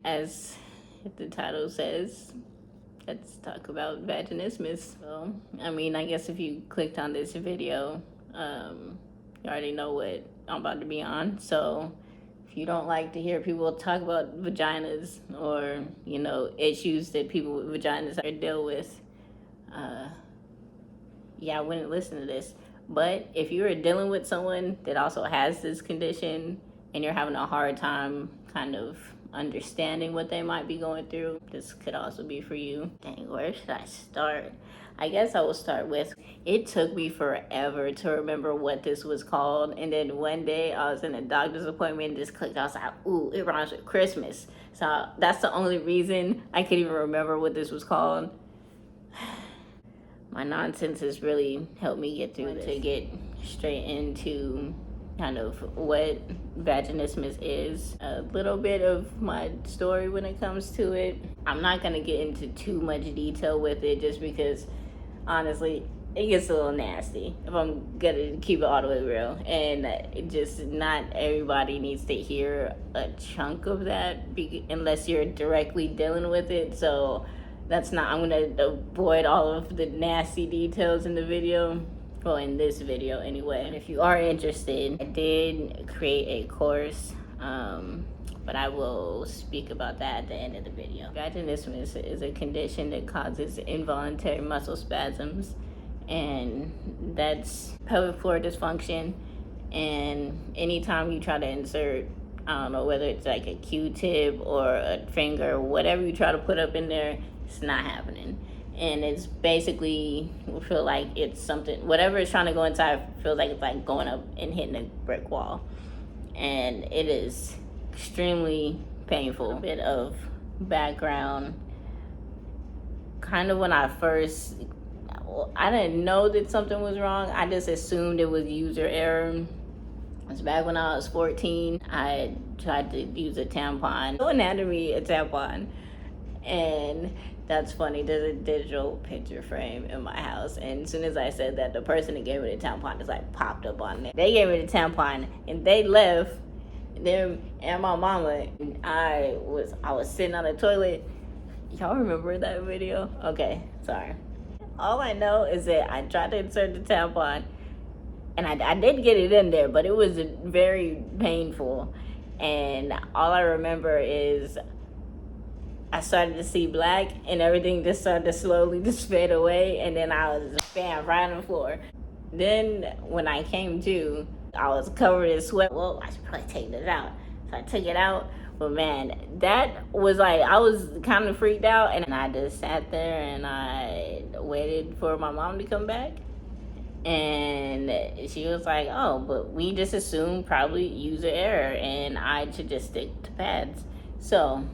As the title says, let's talk about vaginismus. Well, I mean, I guess if you clicked on this video, you already know what I'm about to be on. So if you don't like to hear people talk about vaginas or, issues that people with vaginas are deal with, yeah, I wouldn't listen to this. But if you're dealing with someone that also has this condition and you're having a hard time kind of understanding what they might be going through, this could also be for you. Dang, where should I start? I guess I will start with, it took me forever to remember what this was called. And then one day I was in a doctor's appointment and just clicked. I was like, ooh, it rhymes with Christmas. So that's the only reason I could even remember what this was called. My nonsense has really helped me get through this. To get straight into kind of what vaginismus is, a little bit of my story when it comes to it. I'm not going to get into too much detail with it just because, honestly, it gets a little nasty if I'm going to keep it all the way real. And just not everybody needs to hear a chunk of that unless you're directly dealing with it. So that's not, I'm going to avoid all of the nasty details in the video. Well, in this video anyway. And if you are interested, I did create a course, but I will speak about that at the end of the video. Vaginismus is a condition that causes involuntary muscle spasms, and that's pelvic floor dysfunction. And anytime you try to insert, I don't know, whether it's like a Q-tip or a finger, whatever you try to put up in there, it's not happening. And it's basically, we feel like it's something, whatever is trying to go inside feels like it's like going up and hitting a brick wall. And it is extremely painful. A bit of background. Kind of when I didn't know that something was wrong. I just assumed it was user error. It was back when I was 14. I tried to use a tampon. So anatomy, a tampon. And that's funny, there's a digital picture frame in my house, and as soon as I said that, the person that gave me the tampon just like popped up on there. They gave me the tampon and they left, them and my mama, and I was sitting on the toilet. Y'all remember that video? Okay, sorry. All I know is that I tried to insert the tampon and I did get it in there, but it was very painful. And all I remember is I started to see black and everything just started to slowly just fade away, and then I was bam right on the floor. Then when I came to, I was covered in sweat. Well, I should probably take this out. So I took it out, but man, that was like, I was kind of freaked out, and I just sat there and I waited for my mom to come back. And she was like, oh, but we just assumed probably user error and I should just stick to pads. So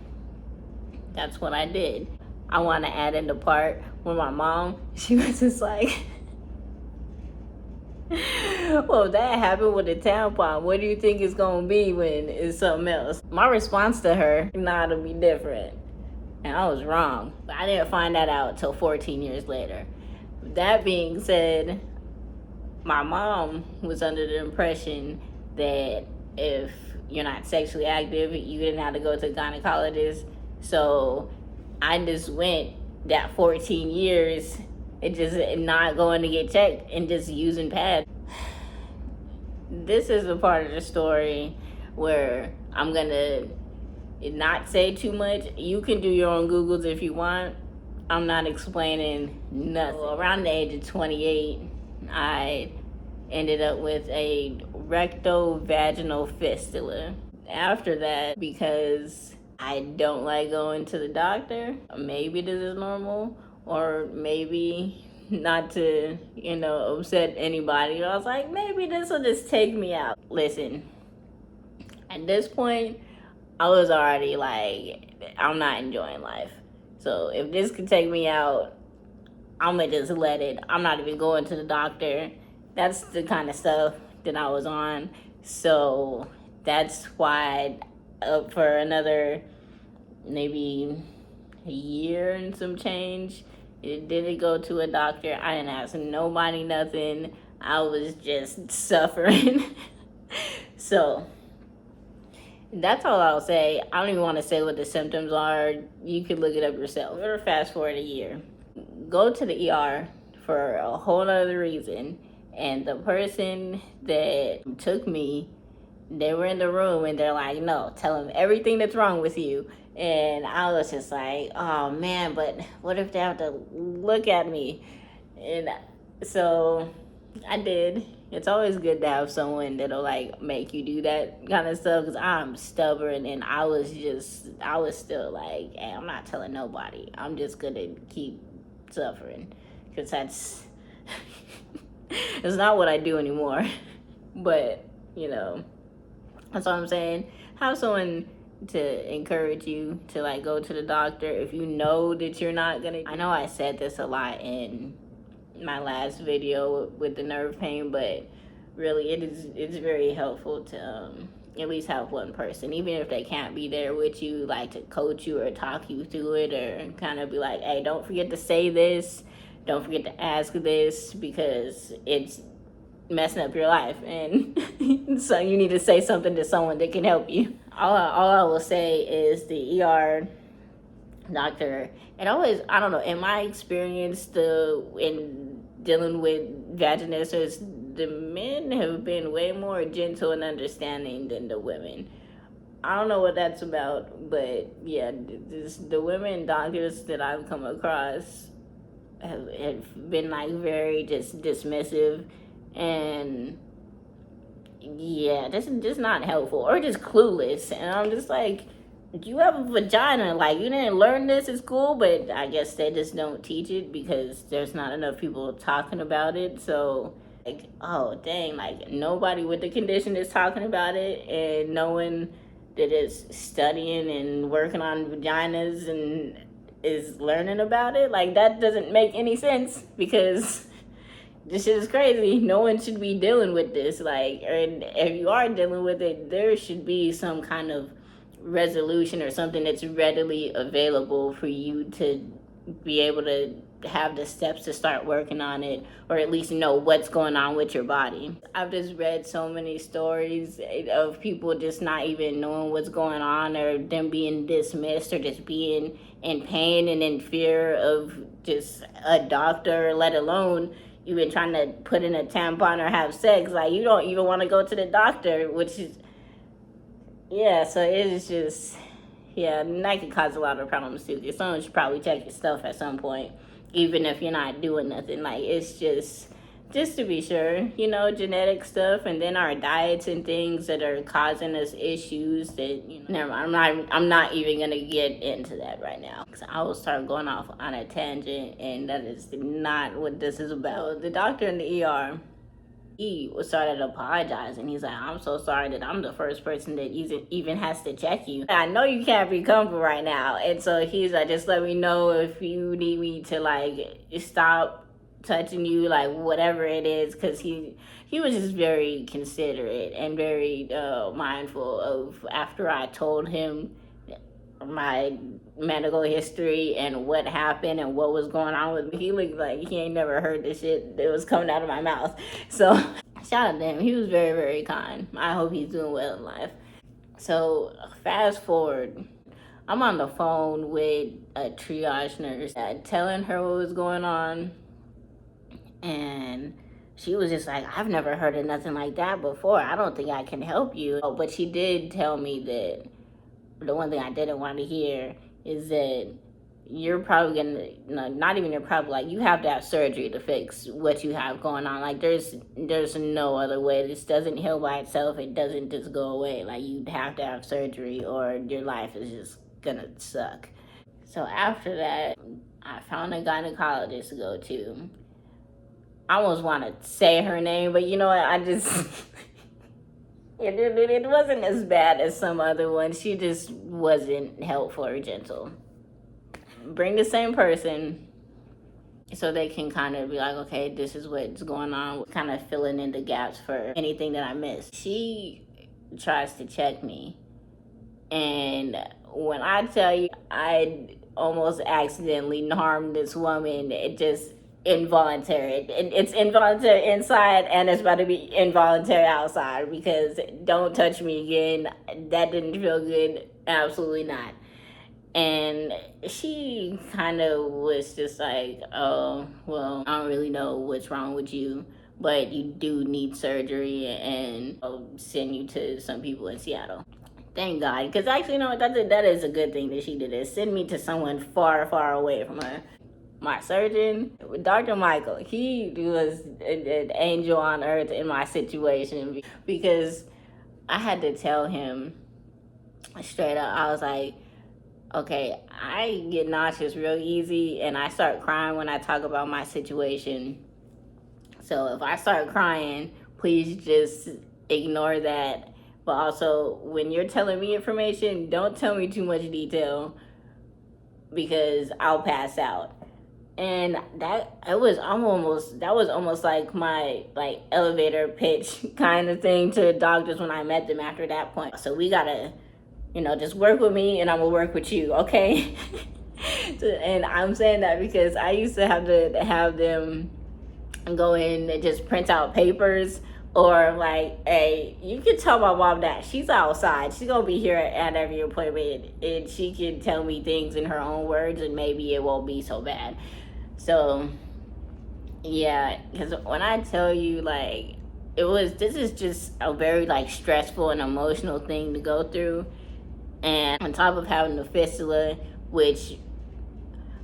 that's what I did. I want to add in the part where my mom, she was just like, well, that happened with the tampon. What do you think it's going to be when it's something else? My response to her, nah, it'll be different. And I was wrong. But I didn't find that out until 14 years later. That being said, my mom was under the impression that if you're not sexually active, you didn't have to go to a gynecologist. So I just went that 14 years and just not going to get checked and just using pads. This is a part of the story where I'm gonna not say too much. You can do your own Googles if you want. I'm not explaining nothing. So around the age of 28, I ended up with a rectovaginal fistula. After that, because I don't like going to the doctor, maybe this is normal, or maybe not to, upset anybody. I was like, maybe this will just take me out. Listen, at this point, I was already like, I'm not enjoying life. So if this could take me out, I'm gonna just let it. I'm not even going to the doctor. That's the kind of stuff that I was on. So that's why for another maybe a year and some change, it didn't go to a doctor. I didn't ask nobody nothing. I was just suffering. So That's all I'll say. I don't even want to say what the symptoms are. You can look it up yourself. We're fast forward a year. Go to the ER for a whole other reason. And the person that took me, they were in the room and they're like, no, tell them everything that's wrong with you. And I was just like, oh man, but what if they have to look at me? And so I did. It's always good to have someone that'll like make you do that kind of stuff, because I'm stubborn and I was still like, hey, I'm not telling nobody. I'm just gonna keep suffering, because that's it's not what I do anymore. But that's what I'm saying. Have someone to encourage you to like go to the doctor if you know that you're not gonna. I know I said this a lot in my last video with the nerve pain, but really it's very helpful to at least have one person, even if they can't be there with you, like to coach you or talk you through it, or kind of be like, hey, don't forget to say this, don't forget to ask this, because it's messing up your life, and so you need to say something to someone that can help you. All I will say is the ER doctor, and always, I don't know, in my experience, in dealing with vaginismus, the men have been way more gentle and understanding than the women. I don't know what that's about, but yeah, the women doctors that I've come across have been like very just dismissive, and yeah, just not helpful, or just clueless. And I'm just like, you have a vagina, like you didn't learn this at school, but I guess they just don't teach it because there's not enough people talking about it. So like, oh dang, like nobody with the condition is talking about it, and no one that is studying and working on vaginas and is learning about it. Like that doesn't make any sense, because this shit is crazy. No one should be dealing with this. Like, and if you are dealing with it, there should be some kind of resolution or something that's readily available for you to be able to have the steps to start working on it, or at least know what's going on with your body. I've just read so many stories of people just not even knowing what's going on, or them being dismissed, or just being in pain and in fear of just a doctor, let alone even trying to put in a tampon or have sex. Like, you don't even want to go to the doctor, which is, yeah, so it is just, yeah, and that can cause a lot of problems too. Someone should probably check your stuff at some point, even if you're not doing nothing. Like, it's just to be sure, genetic stuff, and then our diets and things that are causing us issues that, never mind, I'm not even gonna get into that right now, because I will start going off on a tangent, and that is not what this is about. The doctor in the ER, he started apologizing. He's like, I'm so sorry that I'm the first person that even has to check you. I know you can't be comfortable right now. And so he's like, just let me know if you need me to like stop touching you, like whatever it is. Because he was just very considerate and very mindful of, after I told him my medical history and what happened and what was going on with me, he looked like he ain't never heard the shit that was coming out of my mouth. So shout out to him. He was very, very kind. I hope he's doing well in life. So fast forward, I'm on the phone with a triage nurse, telling her what was going on, and she was just like, I've never heard of nothing like that before. I don't think I can help you. But she did tell me that the one thing I didn't want to hear is that you're probably gonna, not even you're probably, like, you have to have surgery to fix what you have going on. Like, there's no other way. This doesn't heal by itself. It doesn't just go away. Like, you'd have to have surgery or your life is just gonna suck. So after that, I found a gynecologist to go to. I almost want to say her name, but you know what, I just it wasn't as bad as some other ones. She just wasn't helpful or gentle. Bring the same person so they can kind of be like, okay, this is what's going on, kind of filling in the gaps for anything that I missed. She tries to check me, and when I tell you I almost accidentally harmed this woman, involuntary. It's involuntary inside and it's about to be involuntary outside, because don't touch me again. That didn't feel good. Absolutely not. And she kind of was just like, oh, well, I don't really know what's wrong with you, but you do need surgery, and I'll send you to some people in Seattle. Thank God. Because actually, no, that is a good thing that she did, is send me to someone far, far away from her. My surgeon, Dr. Michael, he was an angel on earth in my situation, because I had to tell him straight up. I was like, okay, I get nauseous real easy, and I start crying when I talk about my situation. So if I start crying, please just ignore that. But also, when you're telling me information, don't tell me too much detail, because I'll pass out. And that was almost like my elevator pitch kind of thing to doctors when I met them after that point. So we gotta, just work with me, and I'm gonna work with you, okay? And I'm saying that because I used to have them go in and just print out papers, or hey, you can tell my mom that she's outside. She's gonna be here at every appointment, and she can tell me things in her own words, and maybe it won't be so bad. So, yeah, because when I tell you, this is just a very, stressful and emotional thing to go through. And on top of having the fistula, which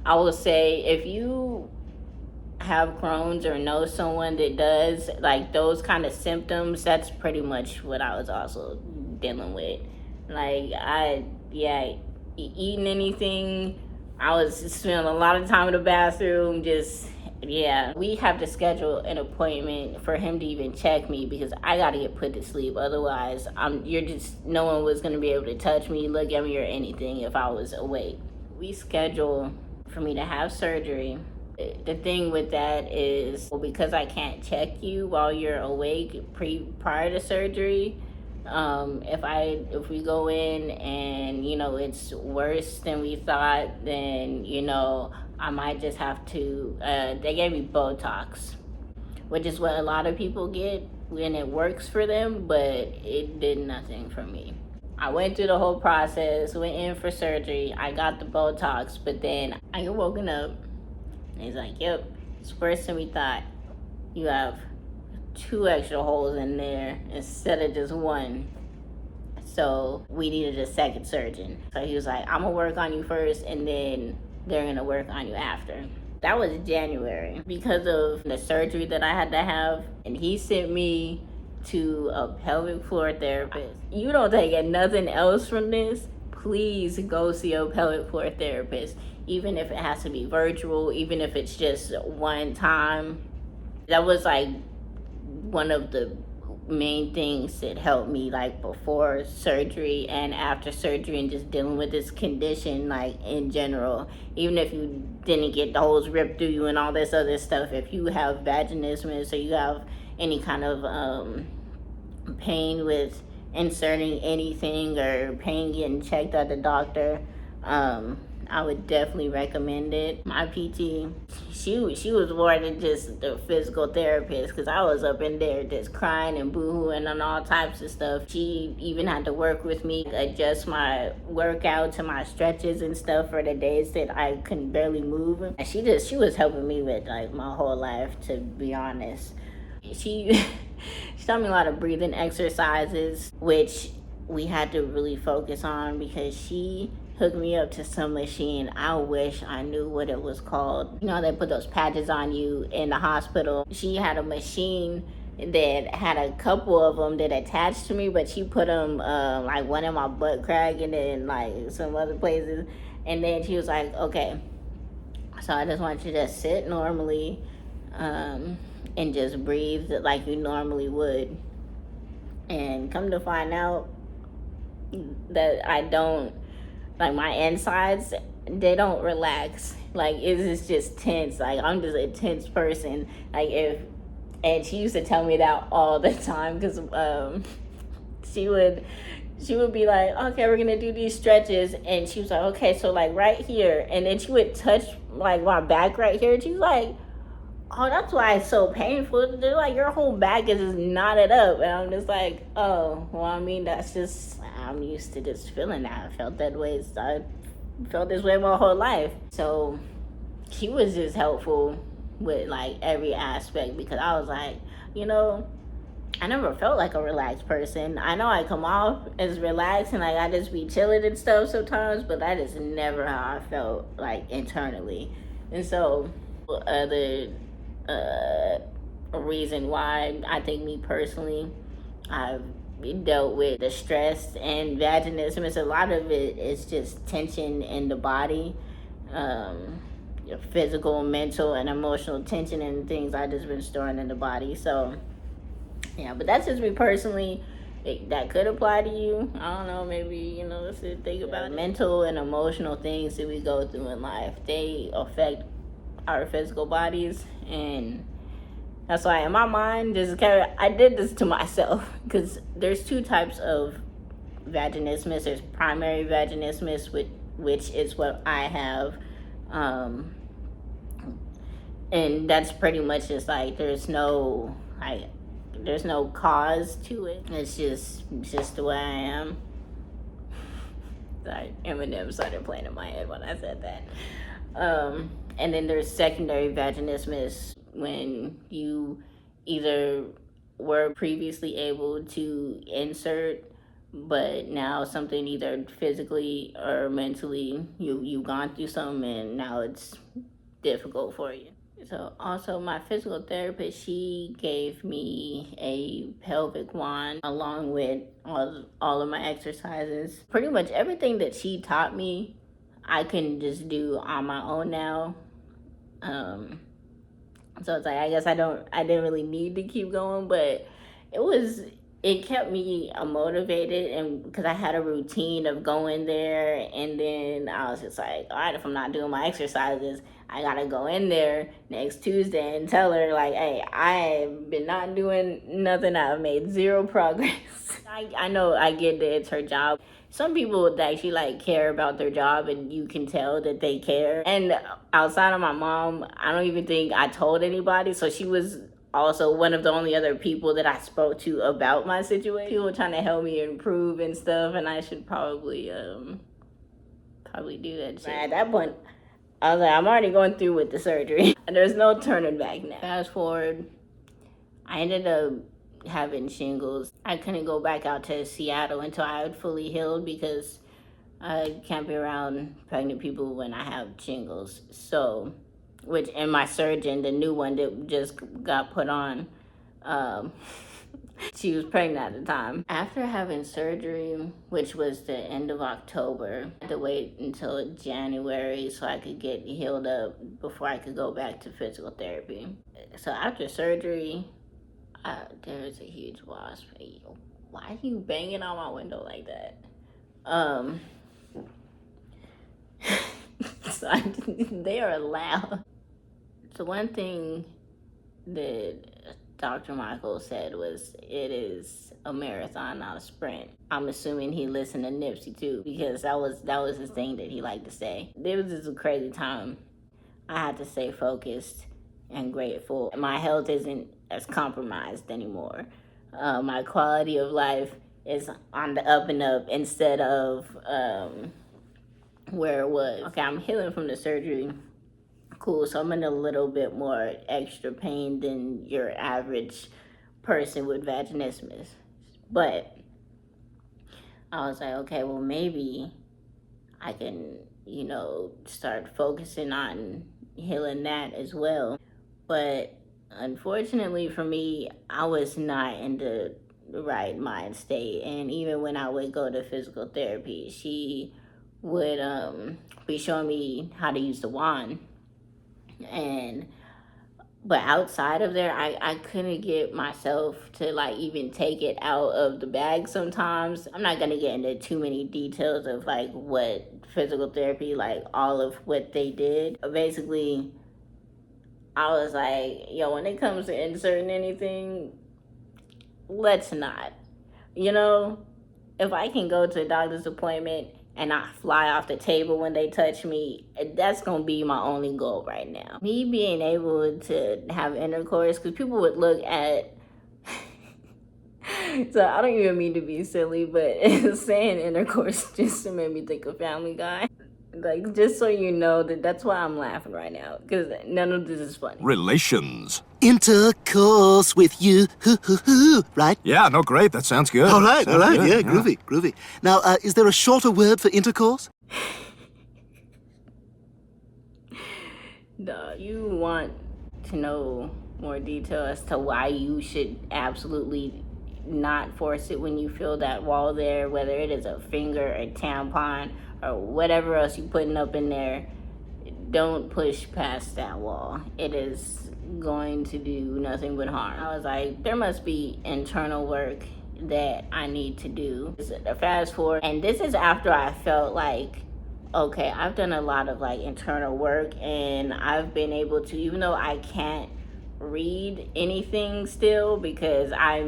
I will say, if you have Crohn's or know someone that does, those kind of symptoms, that's pretty much what I was also dealing with. Eating anything, I was spending a lot of time in the bathroom, we have to schedule an appointment for him to even check me, because I got to get put to sleep. Otherwise, no one was going to be able to touch me, look at me, or anything if I was awake. We schedule for me to have surgery. The thing with that is, because I can't check you while you're awake prior to surgery, if we go in and it's worse than we thought, then I might just have to they gave me Botox, which is what a lot of people get, and it works for them, but it did nothing for me. I went through the whole process, went in for surgery, I got the Botox, but then I get woken up and he's like, yep, it's worse than we thought. You have 2 extra holes in there instead of just 1. So we needed a second surgeon. So he was like, I'm gonna work on you first, and then they're gonna work on you after. That was January, because of the surgery that I had to have. And he sent me to a pelvic floor therapist. You don't take nothing else from this, please go see a pelvic floor therapist. Even if it has to be virtual, even if it's just one time. That was one of the main things that helped me before surgery and after surgery, and just dealing with this condition in general. Even if you didn't get the holes ripped through you and all this other stuff, if you have vaginismus or you have any kind of pain with inserting anything, or pain getting checked at the doctor, I would definitely recommend it. My PT, she was more than just the physical therapist, because I was up in there just crying and boo-hooing and all types of stuff. She even had to work with me, adjust my workout to my stretches and stuff for the days that I couldn't barely move. And she was helping me with my whole life, to be honest. She taught me a lot of breathing exercises, which we had to really focus on, because she hooked me up to some machine. I wish I knew what it was called. They put those patches on you in the hospital. She had a machine that had a couple of them that attached to me, but she put them one in my butt crack, and then some other places. And then she was like, okay, so I just want you to sit normally, and just breathe like you normally would. And come to find out that I don't, my insides, they don't relax. It's just tense. I'm just a tense person. And she used to tell me that all the time, because she would be like, okay, we're gonna do these stretches, and she was like, okay, so right here, and then she would touch my back right here, and she was like, oh, that's why it's so painful. They're like, your whole back is just knotted up. And I'm just like, oh, well, I mean, that's just, I'm used to just feeling that. I felt that way. I felt this way my whole life. So she was just helpful with like every aspect, because I was like, you know, I never felt like a relaxed person. I know I come off as relaxed and like I just be chilling and stuff sometimes, but that is never how I felt like internally. And so other reason why I think me personally, I've dealt with the stress and vaginismus. A lot of it is just tension in the body, physical, mental, and emotional tension and things I just been storing in the body. So yeah, but that's just me personally. That could apply to you. I don't know, maybe, you know, let's think about it. Mental and emotional things that we go through in life, they affect our physical bodies. And that's why in my mind, I did this to myself, because there's two types of vaginismus. There's primary vaginismus, which is what I have. And that's pretty much just like, there's no cause to it. It's just the way I am. Sorry, Eminem started playing in my head when I said that. And then there's secondary vaginismus, when you either were previously able to insert, but now something either physically or mentally, you've gone through something and now it's difficult for you. So also my physical therapist, she gave me a pelvic wand along with all of my exercises. Pretty much everything that she taught me, I can just do on my own now. So it's like, I guess I didn't really need to keep going, but it kept me motivated, and because I had a routine of going there, and then I was just like, all right, if I'm not doing my exercises, I gotta go in there next Tuesday and tell her like, hey, I've been not doing nothing. I've made zero progress. I know, I get that it's her job. Some people that actually like care about their job, and you can tell that they care. And outside of my mom, I don't even think I told anybody. So she was also one of the only other people that I spoke to about my situation. People trying to help me improve and stuff, and I should probably do that shit. At that point, I was like, I'm already going through with the surgery. There's no turning back now. Fast forward, I ended up having shingles. I couldn't go back out to Seattle until I had fully healed, because I can't be around pregnant people when I have shingles. So, and my surgeon, the new one that just got put on, she was pregnant at the time. After having surgery, which was the end of October, I had to wait until January so I could get healed up before I could go back to physical therapy. So after surgery, there's a huge wasp. Why are you banging on my window like that? They are loud. So one thing that Dr. Michael said was, it is a marathon, not a sprint. I'm assuming he listened to Nipsey too, because that was his thing that he liked to say. It was just a crazy time. I had to stay focused and grateful. My health isn't as compromised anymore. My quality of life is on the up and up instead of where it was. Okay, I'm healing from the surgery. Cool, so I'm in a little bit more extra pain than your average person with vaginismus. But I was like, okay, well, maybe I can, start focusing on healing that as well. But unfortunately for me, I was not in the right mind state. And even when I would go to physical therapy, she would be showing me how to use the wand. But outside of there, I couldn't get myself to like even take it out of the bag sometimes. I'm not gonna get into too many details of like what physical therapy, like all of what they did. Basically, I was like, yo, when it comes to inserting anything, let's not. If I can go to a doctor's appointment and not fly off the table when they touch me. That's gonna be my only goal right now. Me being able to have intercourse, because people would look at so I don't even mean to be silly, but saying intercourse just made me think of Family Guy. Like, just so you know, that's why I'm laughing right now, because none of this is funny. Relations. Intercourse with you, right? Yeah, no, great. That sounds good. All right, Sounds good, yeah, groovy. Now, is there a shorter word for intercourse? You want to know more detail as to why you should absolutely not force it when you feel that wall there, whether it is a finger, a tampon, or whatever else you're putting up in there. Don't push past that wall. It is going to do nothing but harm. I was like, there must be internal work that I need to do. Fast forward, and this is after I felt like, okay, I've done a lot of like internal work, and I've been able to, even though I can't read anything still, because I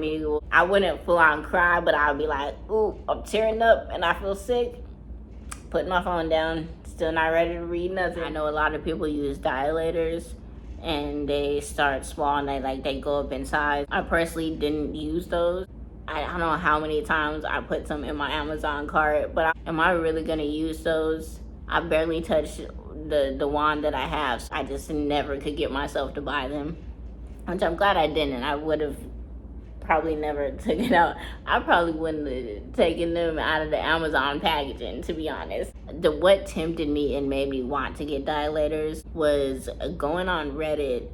wouldn't full on cry, but I'll be like, ooh, I'm tearing up and I feel sick, putting my phone down, still not ready to read nothing. I know a lot of people use dilators and they start small and they go up in size. I personally didn't use those. I don't know how many times I put some in my Amazon cart, but am I really gonna use those? I barely touched the wand that I have. So I just never could get myself to buy them, which I'm glad I didn't. I would have probably never took it out. I probably wouldn't have taken them out of the Amazon packaging, to be honest. What tempted me and made me want to get dilators was going on Reddit,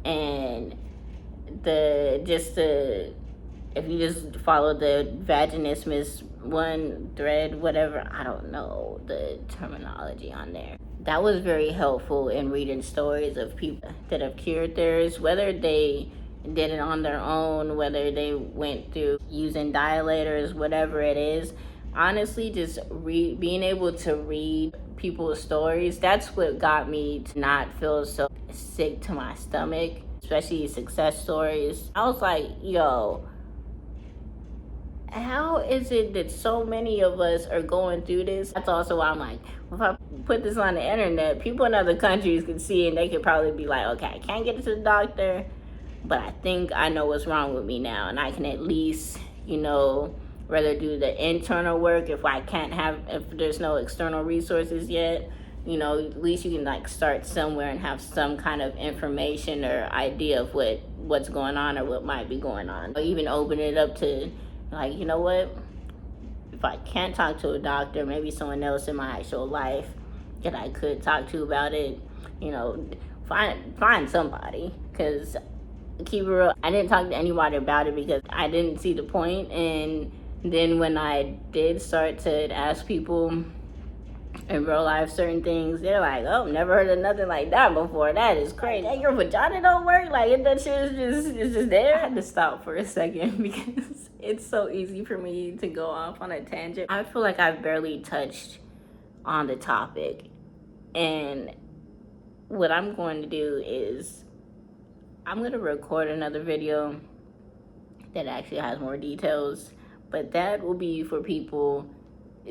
and if you just follow the Vaginismus one thread, whatever, I don't know the terminology on there. That was very helpful in reading stories of people that have cured theirs, whether they did it on their own, whether they went through using dilators, whatever it is. Honestly, just being able to read people's stories, that's what got me to not feel so sick to my stomach, especially success stories. I was like, yo, how is it that so many of us are going through this? That's also why I'm like, if I put this on the internet, people in other countries could see it and they could probably be like, okay, I can't get to the doctor, but I think I know what's wrong with me now, and I can at least, rather do the internal work if there's no external resources yet. At least you can start somewhere and have some kind of information or idea of what's going on or what might be going on. Or even open it up to you know what? If I can't talk to a doctor, maybe someone else in my actual life that I could talk to about it. Find somebody. Because keep it real, I didn't talk to anybody about it because I didn't see the point. And then when I did start to ask people in real life certain things, they're like, oh, never heard of nothing like that before. That is crazy. Hey, your vagina don't work? That shit is just there? I had to stop for a second because it's so easy for me to go off on a tangent. I feel like I've barely touched on the topic. And what I'm going to do is I'm going to record another video that actually has more details, but that will be for people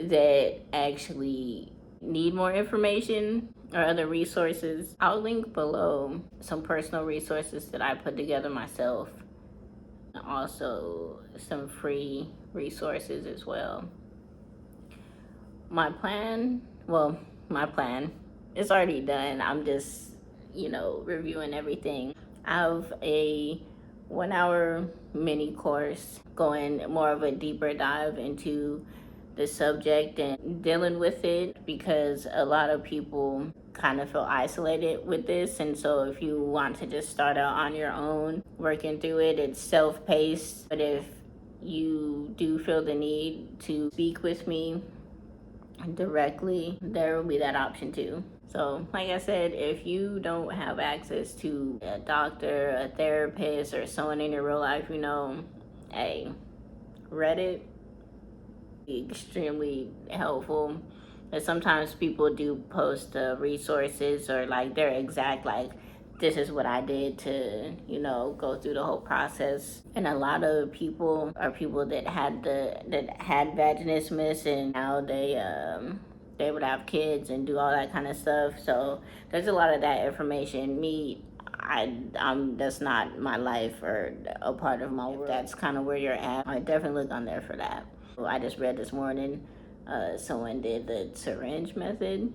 that actually need more information or other resources. I'll link below some personal resources that I put together myself, and also some free resources as well. My plan is already done. I'm just, reviewing everything. I have a 1 hour mini course going more of a deeper dive into the subject and dealing with it, because a lot of people kind of feel isolated with this. And so if you want to just start out on your own working through it, it's self-paced. But if you do feel the need to speak with me directly, there will be that option too. So like I said, if you don't have access to a doctor, a therapist, or someone in your real life, hey, Reddit, extremely helpful. But sometimes people do post resources or their exact this is what I did to, go through the whole process. And a lot of people are people that had vaginismus, and now they would have kids and do all that kind of stuff. So there's a lot of that information. That's not my life or a part of my world. If that's kind of where you're at, I definitely look on there for that. I just read this morning, someone did the syringe method,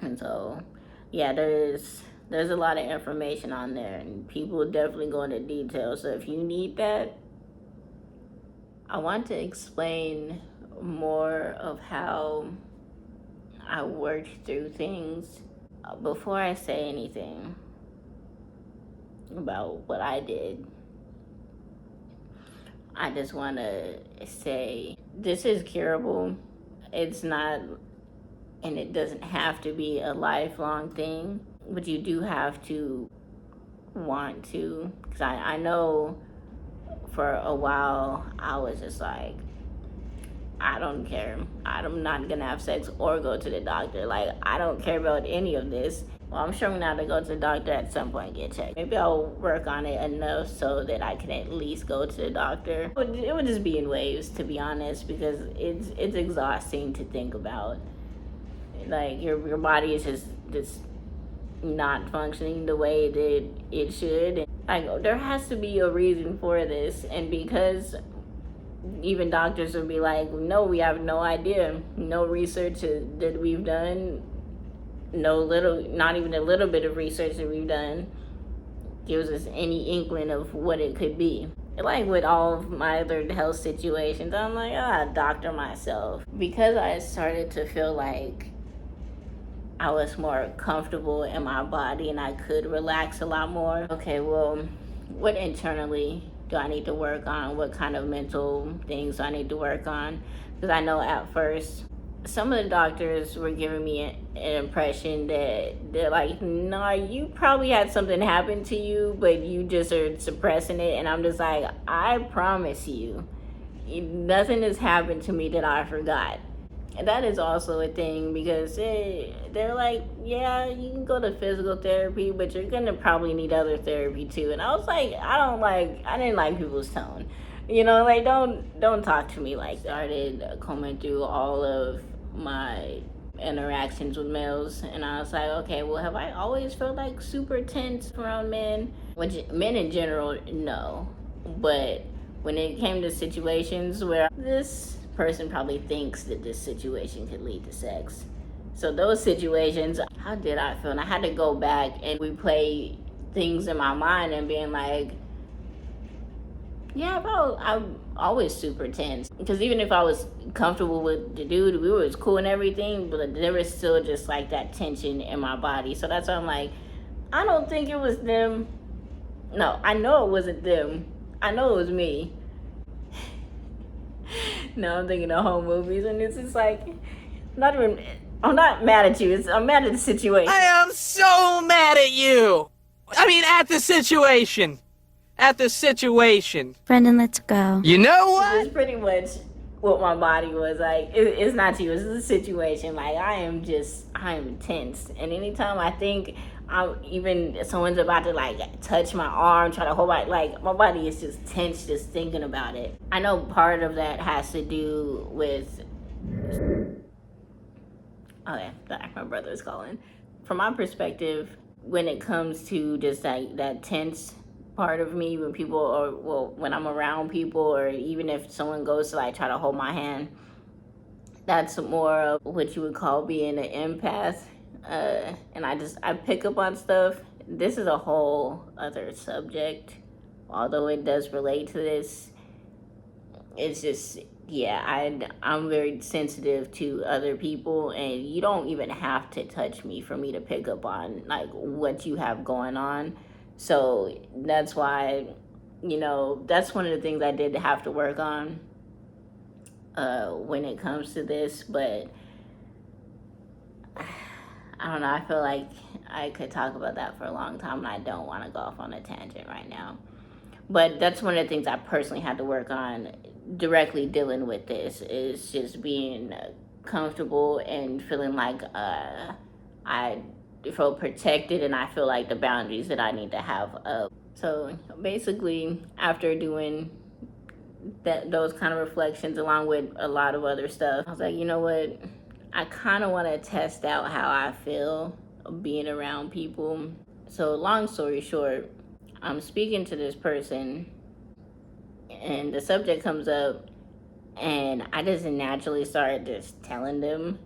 and so yeah, there's a lot of information on there, and people definitely go into detail. So if you need that, I want to explain more of how I worked through things. Before I say anything about what I did, I just want to say this is curable. It's not, and it doesn't have to be a lifelong thing, but you do have to want to. Because I know for a while I was just like, I don't care. I'm not gonna have sex or go to the doctor. Like, I don't care about any of this. Well, I'm sure I'm not gonna go to the doctor at some point and get checked. Maybe I'll work on it enough so that I can at least go to the doctor. It would just be in waves, to be honest, because it's exhausting to think about. Like, your body is just not functioning the way that it should. Like, there has to be a reason for this, and because even doctors will be like, no, we have no idea. No research that we've done, not even a little bit of research that we've done gives us any inkling of what it could be. Like with all of my other health situations, I'm like, doctor myself. Because I started to feel like I was more comfortable in my body and I could relax a lot more. Okay, well, what internally do I need to work on? What kind of mental things do I need to work on? Because I know at first, some of the doctors were giving me an impression that they're like, nah, you probably had something happen to you, but you just are suppressing it. And I'm just like, I promise you, nothing has happened to me that I forgot. And that is also a thing, because they're like, yeah, you can go to physical therapy, but you're gonna probably need other therapy too. And I was like, I didn't like people's tone. Like, don't talk to me like that. I started combing through all of my interactions with males, and I was like, okay, well, have I always felt like super tense around men? Which men in general, no. But when it came to situations where this person probably thinks that this situation could lead to sex. So those situations, how did I feel? And I had to go back and replay things in my mind and being like, yeah, I'm always super tense. Because even if I was comfortable with the dude, we was cool and everything, but there was still just like that tension in my body. So that's why I'm like, I don't think it was them. No, I know it wasn't them. I know it was me. No, I'm thinking of home movies, and it's just like, I'm not mad at you. I'm mad at the situation. I am so mad at you. I mean, at the situation. Brendan, let's go. You know what? It's pretty much what my body was like. It's not you. It's the situation. Like, I am tense. And anytime I think even someone's about to like touch my arm, try to hold my body is just tense just thinking about it. I know part of that has to do with, okay, my brother is calling. From my perspective, when it comes to just like that tense part of me, when I'm around people, or even if someone goes to like try to hold my hand, that's more of what you would call being an empath. And I pick up on stuff. This is a whole other subject, although it does relate to this. It's just, yeah, I'm very sensitive to other people, and you don't even have to touch me for me to pick up on like what you have going on. So that's why, that's one of the things I did have to work on when it comes to this. But I don't know, I feel like I could talk about that for a long time, and I don't want to go off on a tangent right now. But that's one of the things I personally had to work on directly dealing with this, is just being comfortable and feeling like I feel protected, and I feel like the boundaries that I need to have up. So basically, after doing those kind of reflections along with a lot of other stuff, I was like, you know what? I kind of want to test out how I feel being around people. So long story short, I'm speaking to this person and the subject comes up, and I just naturally started just telling them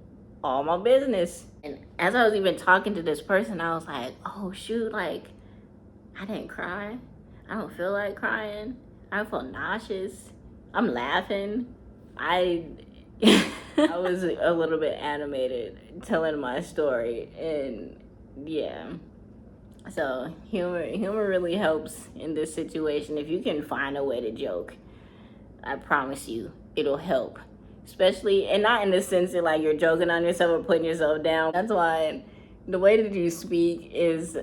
all my business. And as I was even talking to this person, I was like, oh shoot, like I didn't cry. I don't feel like crying. I feel nauseous. I'm laughing. I I was a little bit animated telling my story, and yeah. So humor really helps in this situation. If you can find a way to joke, I promise you it'll help. Especially, and not in the sense that like you're joking on yourself or putting yourself down. That's why the way that you speak is,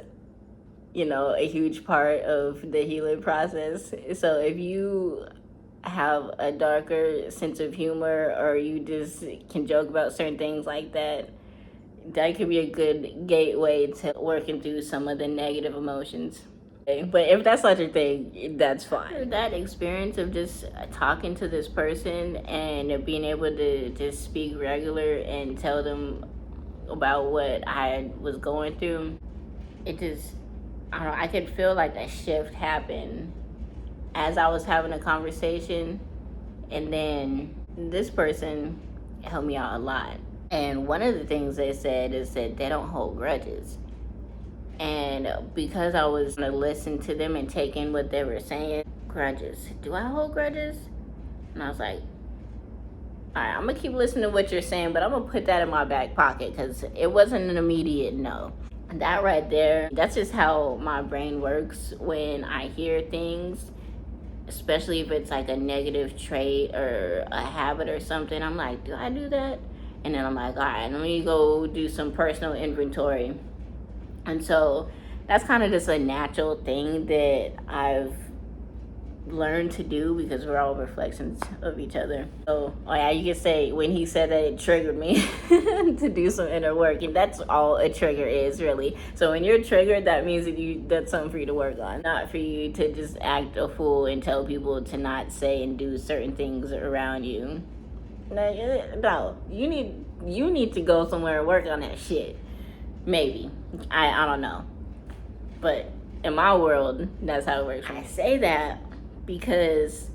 you know, a huge part of the healing process. So if you have a darker sense of humor, or you just can joke about certain things like that, that could be a good gateway to working through some of the negative emotions. But if that's not your thing, that's fine. After that experience of just talking to this person and being able to just speak regular and tell them about what I was going through, it just, I don't know, I could feel like that shift happen as I was having a conversation. And then this person helped me out a lot. And one of the things they said is that they don't hold grudges. And because I was going to listen to them and take in what they were saying, grudges, do I hold grudges? And I was like, all right, I'm going to keep listening to what you're saying, but I'm going to put that in my back pocket, because it wasn't an immediate no. And that right there, that's just how my brain works when I hear things, especially if it's like a negative trait or a habit or something. I'm like, do I do that? And then I'm like, all right, let me go do some personal inventory. And so that's kind of just a natural thing that I've learned to do, because we're all reflections of each other. So, oh yeah, you could say when he said that, it triggered me to do some inner work, and that's all a trigger is, really. So when you're triggered, that means that that's something for you to work on, not for you to just act a fool and tell people to not say and do certain things around you. No, you need to go somewhere and work on that shit. Maybe. I don't know. But in my world, that's how it works. I say that because,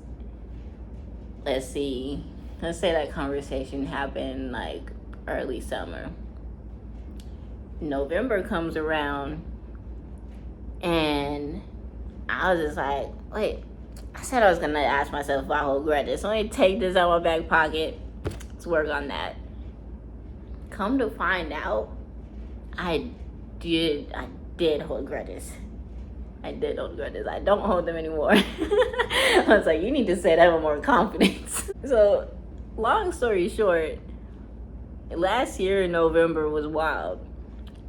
let's say that conversation happened like early summer. November comes around, and I was just like, wait, I said I was gonna ask myself if I hold grudges. So let me take this out of my back pocket. Let's work on that. Come to find out, I did hold grudges. I did hold grudges. I don't hold them anymore. I was like, you need to say that with more confidence. So, long story short, last year in November was wild,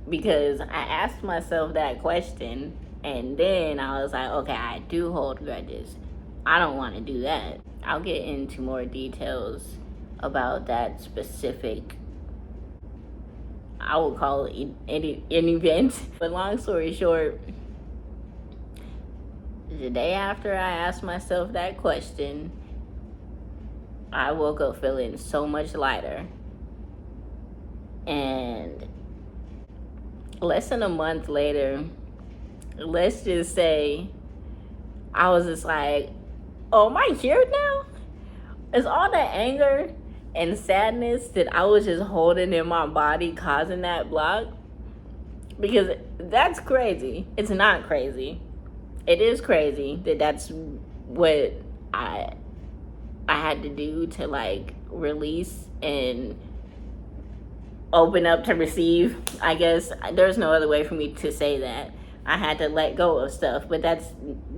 because I asked myself that question, and then I was like, okay, I do hold grudges. I don't want to do that. I'll get into more details about that specific, I would call it an event. But long story short, the day after I asked myself that question, I woke up feeling so much lighter. And less than a month later, let's just say, I was just like, oh, am I cured now? Is all that anger and sadness that I was just holding in my body causing that block? Because that's crazy. It's not crazy. It is crazy that that's what I had to do to like release and open up to receive. I guess there's no other way for me to say that. I had to let go of stuff, but that's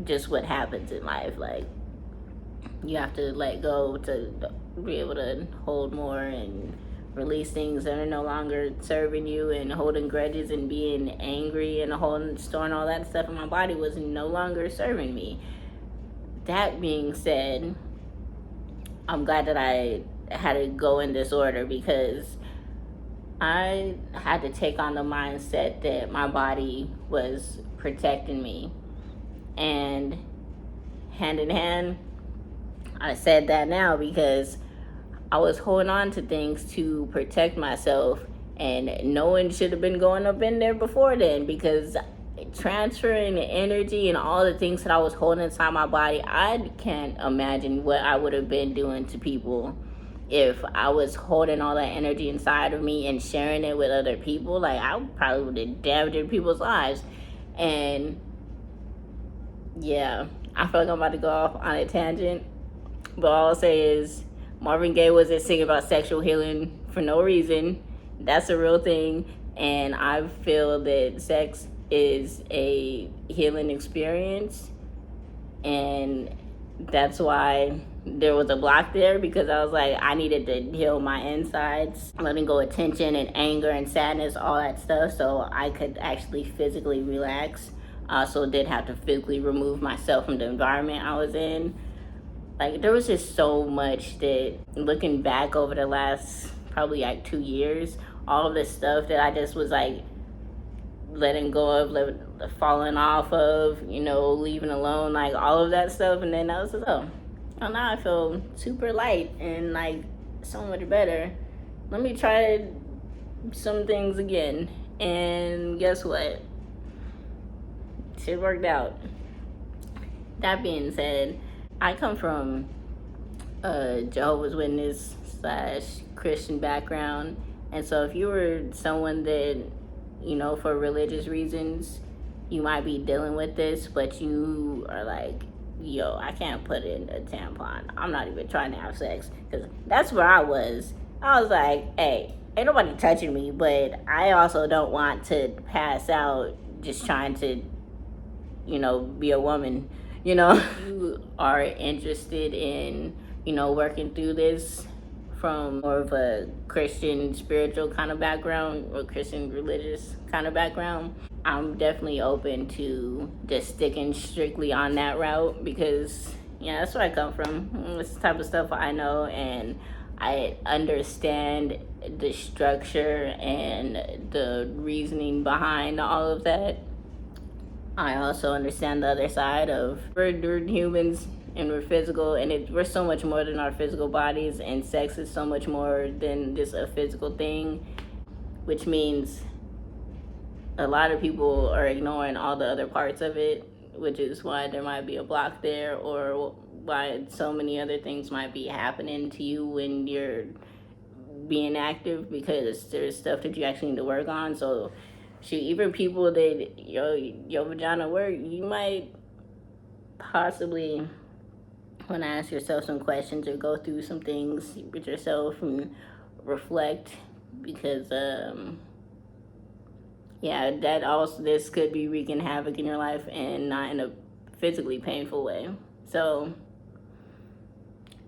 just what happens in life. Like, you have to let go to be able to hold more and release things that are no longer serving you, and holding grudges and being angry and storing all that stuff in my body was no longer serving me. That being said, I'm glad that I had to go in this order, because I had to take on the mindset that my body was protecting me. And hand in hand, I said that now because I was holding on to things to protect myself, and no one should have been going up in there before then, because transferring the energy and all the things that I was holding inside my body, I can't imagine what I would have been doing to people if I was holding all that energy inside of me and sharing it with other people. Like, I probably would have damaged people's lives. And yeah, I feel like I'm about to go off on a tangent, but all I'll say is Marvin Gaye wasn't singing about sexual healing for no reason. That's a real thing, and I feel that sex is a healing experience, and that's why there was a block there, because I was like, I needed to heal my insides, letting go of tension and anger and sadness, all that stuff, so I could actually physically relax. I also did have to physically remove myself from the environment I was in. Like, there was just so much that, looking back over the last probably like 2 years, all of the stuff that I just was like letting go of, falling off of, leaving alone, like all of that stuff. And then I was like, oh, now I feel super light and like so much better. Let me try some things again. And guess what? Shit worked out. That being said, I come from a Jehovah's Witness / Christian background, and so if you were someone that, for religious reasons, you might be dealing with this, but you are like, yo, I can't put in a tampon. I'm not even trying to have sex, because that's where I was. I was like, hey, ain't nobody touching me, but I also don't want to pass out just trying to, be a woman. You are interested in, working through this from more of a Christian spiritual kind of background, or Christian religious kind of background, I'm definitely open to just sticking strictly on that route, because that's where I come from. It's the type of stuff I know, and I understand the structure and the reasoning behind all of that. I also understand the other side of we're humans and we're physical, and we're so much more than our physical bodies, and sex is so much more than just a physical thing, which means a lot of people are ignoring all the other parts of it, which is why there might be a block there, or why so many other things might be happening to you when you're being active, because there's stuff that you actually need to work on. So shoot, even people that your vagina work, you might possibly want to ask yourself some questions or go through some things with yourself and reflect, because this could be wreaking havoc in your life, and not in a physically painful way. So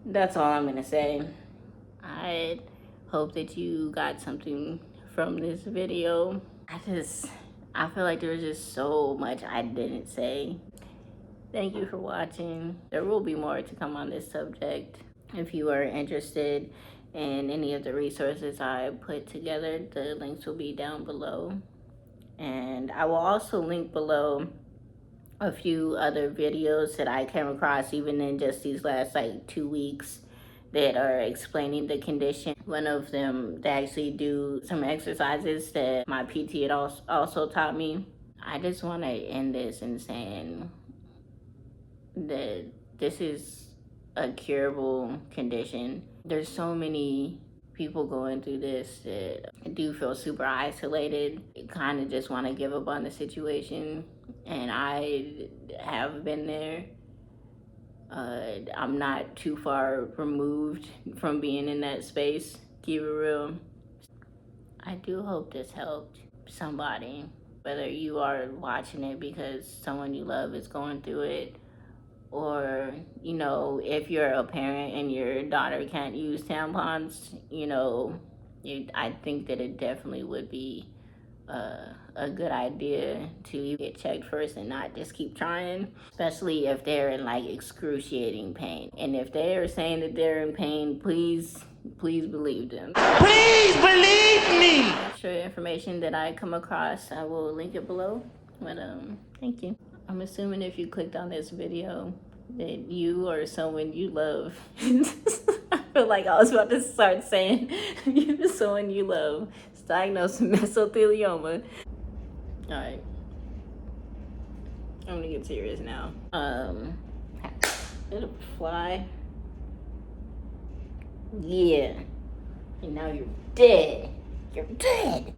that's all I'm gonna say. I hope that you got something from this video. I feel like there was just so much I didn't say. Thank you for watching. There will be more to come on this subject. If you are interested in any of the resources I put together, the links will be down below. And I will also link below a few other videos that I came across even in just these last 2 weeks that are explaining the condition. One of them, they actually do some exercises that my PT had also taught me. I just want to end this in saying that this is a curable condition. There's so many people going through this that do feel super isolated, kind of just want to give up on the situation, and I have been there. I'm not too far removed from being in that space, keep it real. I do hope this helped somebody, whether you are watching it because someone you love is going through it, or if you're a parent and your daughter can't use tampons, I think that it definitely would be a good idea to get checked first and not just keep trying, especially if they're in excruciating pain. And if they are saying that they're in pain, please Please believe them. Please believe me! Extra information that I come across, I will link it below. But thank you. I'm assuming if you clicked on this video that you or someone you love. I feel like I was about to start saying you someone you love is diagnosed with mesothelioma. All right. I'm gonna get serious now. It'll fly. Yeah. And now you're dead. You're dead.